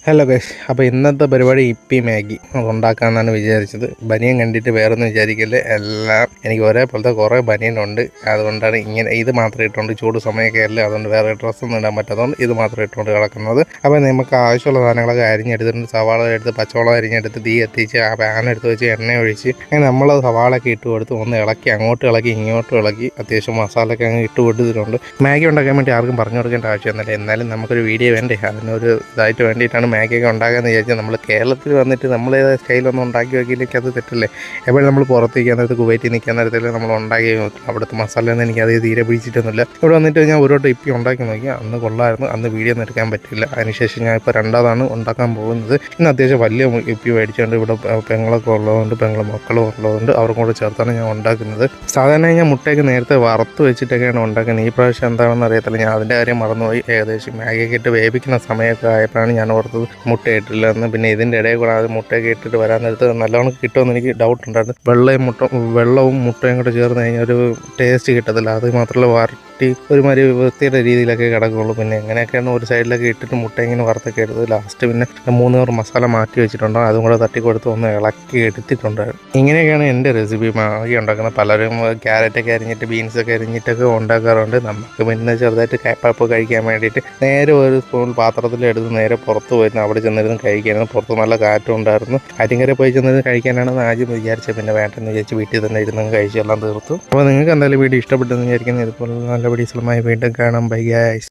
Hello guys, അപ്പോൾ ഇന്നത്തെ പരിപാടി ഇപ്പി മാഗി അതുണ്ടാക്കാമെന്നാണ് വിചാരിച്ചത്. ബനിയൻ കണ്ടിട്ട് വേറൊന്നും വിചാരിക്കല്ലേ, എല്ലാം എനിക്ക് ഒരേപോലത്തെ കുറേ ബനിയനുണ്ട്. അതുകൊണ്ടാണ് ഇങ്ങനെ ഇത് മാത്രം ഇട്ടുകൊണ്ട് ചൂട് സമയമൊക്കെ അല്ലേ, അതുകൊണ്ട് വേറെ ഡ്രസ്സൊന്നും ഇടാൻ പറ്റാത്തതുകൊണ്ട് ഇത് മാത്രം ഇട്ടുകൊണ്ട് കിടക്കുന്നത്. അപ്പോൾ നമുക്ക് ആവശ്യമുള്ള സാധനങ്ങളൊക്കെ അരിഞ്ഞെടുത്തിട്ടുണ്ട്. സവാള എടുത്ത് പച്ചവളം അരിഞ്ഞെടുത്ത് തീ എത്തിച്ച് ആ പാൻ എടുത്ത് വെച്ച് എണ്ണ ഒഴിച്ച് അങ്ങനെ നമ്മൾ സവാളൊക്കെ ഇട്ട് കൊടുത്ത് ഒന്ന് ഇളക്കി അങ്ങോട്ടും ഇളക്കി ഇങ്ങോട്ടും ഇളക്കി അത്യാവശ്യം മസാലയൊക്കെ അങ്ങ് ഇട്ട് കൊടുത്തിട്ടുണ്ട്. മാഗി ഉണ്ടാക്കാൻ വേണ്ടി ആർക്കും പറഞ്ഞു കൊടുക്കേണ്ട ആവശ്യമൊന്നുമില്ല. എന്നാലും നമുക്കൊരു വീഡിയോ വേണ്ടേ, അതിനൊരു ഇതായിട്ട് വേണ്ടിയിട്ടാണ് മാഗിയൊക്കെ ഉണ്ടാക്കാമെന്ന് വിചാരിച്ചാൽ നമ്മൾ കേരളത്തിൽ വന്നിട്ട് നമ്മളേതായ സ്റ്റൈലൊന്നും ഉണ്ടാക്കി വയ്ക്കില്ലെങ്കിൽ അത് തെറ്റല്ലേ. എപ്പോഴും നമ്മൾ പുറത്തേക്ക് നേരത്ത് കുവൈറ്റിൽ നിൽക്കാൻ നേരത്തിൽ നമ്മൾ ഉണ്ടാക്കി അവിടുത്തെ മസാലയൊന്നും എനിക്ക് അത് തീരെ പിടിച്ചിട്ടൊന്നുമില്ല. ഇവിടെ വന്നിട്ട് ഞാൻ ഒരു വട്ടം ഇപ്പി ഉണ്ടാക്കി നോക്കി, അന്ന് കൊള്ളായിരുന്നു. അന്ന് വീഡിയോ ഒന്നും എടുക്കാൻ പറ്റില്ല. അതിനുശേഷം ഞാൻ ഇപ്പോൾ രണ്ടാമതാണ് ഉണ്ടാക്കാൻ പോകുന്നത്. ഇന്ന് അത്യാവശ്യം വലിയ ഇപ്പി മേടിച്ചുകൊണ്ട് ഇവിടെ പെങ്ങളൊക്കെ ഉള്ളതുകൊണ്ട് മക്കളും ഉള്ളതുകൊണ്ട് അവർക്കും കൂടെ ചേർത്താണ് ഞാൻ ഉണ്ടാക്കുന്നത്. സാധാരണ ഞാൻ മുട്ടയൊക്കെ നേരത്തെ വറുത്ത് വെച്ചിട്ടൊക്കെയാണ് ഉണ്ടാക്കുന്നത്. ഈ പ്രാവശ്യം എന്താണെന്ന് അറിയത്തില്ല, ഞാൻ അതിൻ്റെ കാര്യം മറന്നുപോയി. ഏകദേശം മാഗിയൊക്കെ ഇട്ട് വേവിക്കുന്ന സമയമൊക്കെ ആയപ്പോഴാണ് ഞാൻ ഓർത്തത് മുട്ട ഇട്ടില്ല എന്ന്. പിന്നെ ഇതിൻ്റെ ഇടയിൽ കൂടെ അത് മുട്ടയൊക്കെ ഇട്ടിട്ട് വരാൻ നേരത്ത് നല്ലോണം കിട്ടുമെന്ന് എനിക്ക് ഡൗട്ട് ഉണ്ടായിരുന്നു. വെള്ളവും മുട്ടയും കൂടെ ചേർന്ന് കഴിഞ്ഞാൽ ഒരു ടേസ്റ്റ് കിട്ടത്തില്ല. അത് മാത്രമല്ല വരട്ടി ഒരുമാതിരി വൃത്തിയുടെ രീതിയിലൊക്കെ കിടക്കുകയുള്ളൂ. പിന്നെ എങ്ങനെയൊക്കെയാണ് ഒരു സൈഡിലൊക്കെ ഇട്ടിട്ട് മുട്ട ഇങ്ങനെ വറുത്തൊക്കെ എടുത്ത് ലാസ്റ്റ് പിന്നെ 3 കവർ മസാല മാറ്റി വെച്ചിട്ടുണ്ടോ, അതും കൂടെ തട്ടിക്കൊടുത്ത് ഒന്ന് ഇളക്കി എടുത്തിട്ടുണ്ടായിരുന്നു. ഇങ്ങനെയൊക്കെയാണ് എൻ്റെ റെസിപ്പി മാഗി ഉണ്ടാക്കുന്നത്. പലരും ക്യാരറ്റൊക്കെ അരിഞ്ഞിട്ട് ബീൻസൊക്കെ അരിഞ്ഞിട്ടൊക്കെ ഉണ്ടാക്കാറുണ്ട്. നമുക്ക് പിന്നെ ചെറുതായിട്ട് കപ്പ കഴിക്കാൻ വേണ്ടിയിട്ട് നേരെ ഒരു സ്പൂൺ പാത്രത്തിലെടുത്ത് നേരെ പുറത്ത് പോയിരുന്നു. അവിടെ ചെന്നിരുന്ന് കഴിക്കാനായിരുന്നു. പുറത്ത് നല്ല കാറ്റും ഉണ്ടായിരുന്നു. ആറ്റിങ്കര പോയി ചെന്നിരുന്ന് കഴിക്കാനാണെന്ന് ആദ്യം വിചാരിച്ചത്. പിന്നെ വേണ്ടെന്ന് വിചാരിച്ച് വീട്ടിൽ തന്നെ ഇരുന്ന് കഴിച്ചെല്ലാം തീർത്തു. അപ്പോൾ നിങ്ങൾക്ക് എന്തായാലും വീഡിയോ ഇഷ്ടപ്പെട്ടെന്ന് വിചാരിക്കുന്നത്. ഇതുപോലെ നല്ല വീഡിയോസുമായി വീണ്ടും കാണാം. Bye guys.